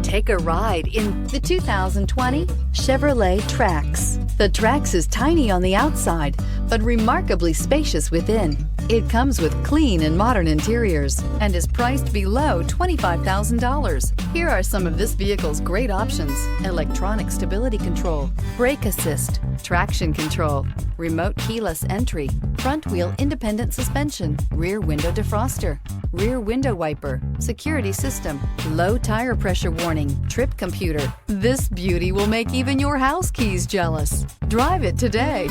Take a ride in the 2020 Chevrolet Trax. The Trax is tiny on the outside, but remarkably spacious within. It comes with clean and modern interiors and is priced below $25,000. Here are some of this vehicle's great options: electronic stability control, brake assist, traction control, remote keyless entry, front wheel independent suspension, rear window defroster, rear window wiper, security system, low tire pressure warning, trip computer. This beauty will make even your house keys jealous. Drive it today.